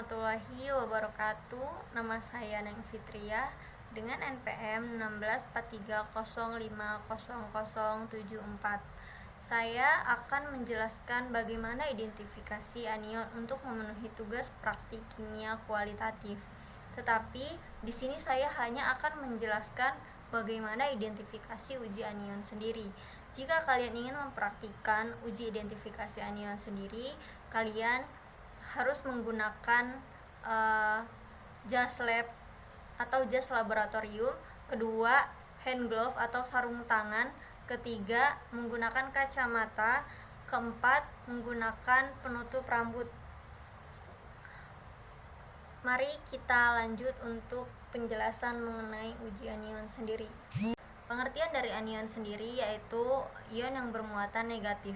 warahmatullahi wabarakatuh. Nama saya Neng Fitriah dengan NPM 1643050074. Saya akan menjelaskan bagaimana identifikasi anion untuk memenuhi tugas praktik kimia kualitatif. Tetapi di sini saya hanya akan menjelaskan bagaimana identifikasi uji anion sendiri. Jika kalian ingin mempraktikkan uji identifikasi anion sendiri, kalian harus menggunakan jas lab atau jas laboratorium, kedua hand glove atau sarung tangan, ketiga menggunakan kacamata, keempat menggunakan penutup rambut. Mari kita lanjut untuk penjelasan mengenai uji anion sendiri. Pengertian dari anion sendiri yaitu ion yang bermuatan negatif.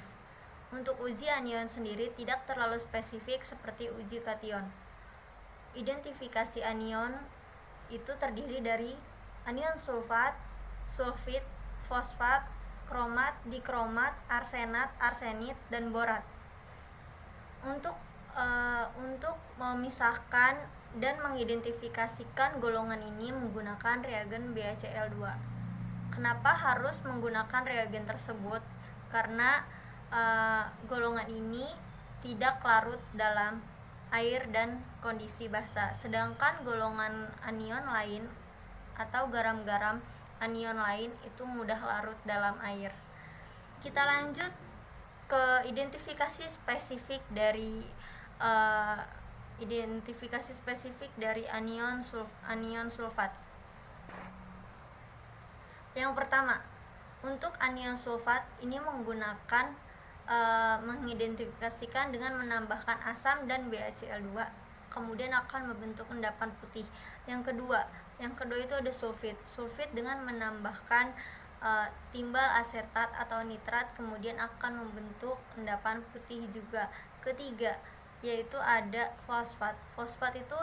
Untuk uji anion sendiri tidak terlalu spesifik seperti uji kation. Identifikasi anion itu terdiri dari anion sulfat, sulfit, fosfat, kromat, dikromat, arsenat, arsenit, dan borat. Untuk memisahkan dan mengidentifikasikan golongan ini menggunakan reagen BaCl2. Kenapa harus menggunakan reagen tersebut? Karena golongan ini tidak larut dalam air dan kondisi basa, sedangkan golongan anion lain atau garam-garam anion lain itu mudah larut dalam air. Kita lanjut ke identifikasi spesifik dari anion sulfat. Yang pertama, untuk anion sulfat ini mengidentifikasikan dengan menambahkan asam dan BaCl2, kemudian akan membentuk endapan putih. Yang kedua itu ada sulfit. Sulfit dengan menambahkan timbal asetat atau nitrat, kemudian akan membentuk endapan putih juga. Ketiga yaitu ada fosfat. Fosfat itu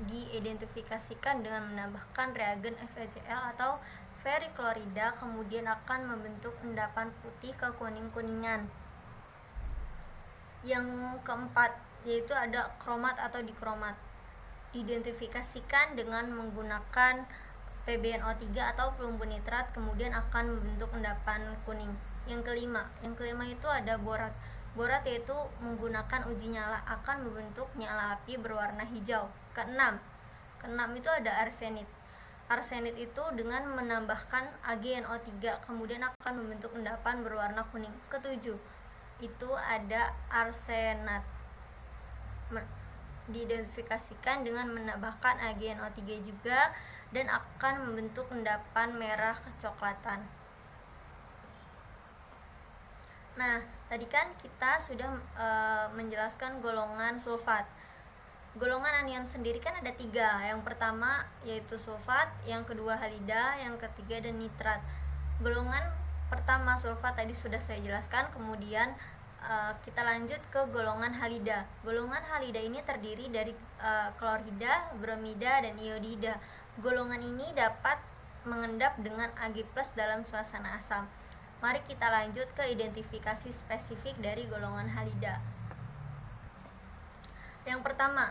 diidentifikasikan dengan menambahkan reagen FeCl atau ferriklorida, kemudian akan membentuk endapan putih kekuning-kuningan. Yang keempat yaitu ada kromat atau dikromat. Diidentifikasikan dengan menggunakan PbNO3 atau pelumbu nitrat, kemudian akan membentuk endapan kuning. Yang kelima itu ada borat. Borat yaitu menggunakan uji nyala, akan membentuk nyala api berwarna hijau. Keenam itu ada arsenit. Arsenit itu dengan menambahkan AgNO3, kemudian akan membentuk endapan berwarna kuning. Ketujuh itu ada arsenat. Diidentifikasikan dengan menambahkan AgNO3 juga dan akan membentuk endapan merah kecoklatan. Nah, tadi kan kita sudah menjelaskan golongan sulfat. Golongan anion sendiri kan ada 3. Yang pertama yaitu sulfat, yang kedua halida, yang ketiga dan nitrat. Golongan pertama sulfat tadi sudah saya jelaskan, kemudian kita lanjut ke golongan halida. Golongan halida ini terdiri dari klorida, bromida, dan iodida. Golongan ini dapat mengendap dengan Ag+ dalam suasana asam. Mari kita lanjut ke identifikasi spesifik dari golongan halida. Yang pertama,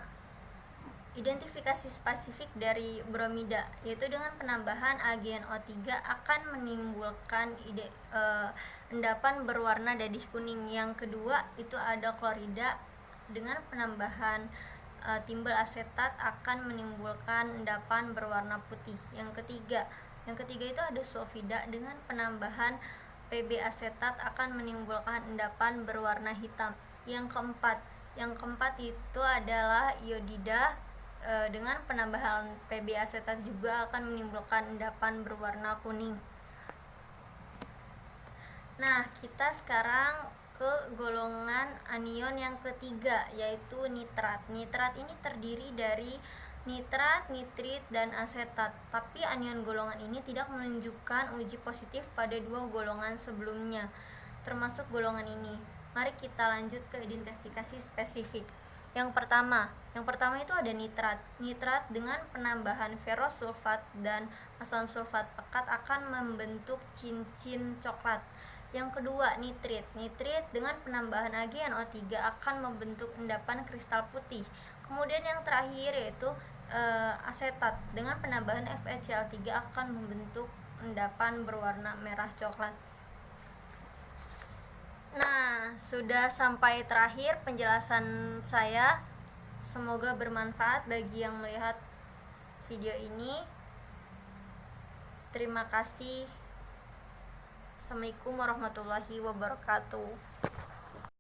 identifikasi spesifik dari bromida, yaitu dengan penambahan AgNO3 akan menimbulkan endapan berwarna dadih kuning. Yang kedua itu ada klorida, dengan penambahan timbal asetat akan menimbulkan endapan berwarna putih. Yang ketiga itu ada sulfida, dengan penambahan Pb asetat akan menimbulkan endapan berwarna hitam. Yang keempat itu adalah iodida, dengan penambahan Pb asetat juga akan menimbulkan endapan berwarna kuning. Nah, kita sekarang ke golongan anion yang ketiga yaitu nitrat. Nitrat ini terdiri dari nitrat, nitrit, dan asetat. Tapi anion golongan ini tidak menunjukkan uji positif pada 2 golongan sebelumnya, termasuk golongan ini. Mari kita lanjut ke identifikasi spesifik. Yang pertama itu ada nitrat. Nitrat dengan penambahan ferrosulfat dan asam sulfat pekat akan membentuk cincin coklat. Yang kedua, nitrit. Nitrit dengan penambahan AgNO3 akan membentuk endapan kristal putih. Kemudian yang terakhir yaitu asetat. Dengan penambahan FeCl3 akan membentuk endapan berwarna merah coklat. Nah, sudah sampai terakhir penjelasan saya. Semoga bermanfaat bagi yang melihat video ini. Terima kasih. Assalamualaikum warahmatullahi wabarakatuh.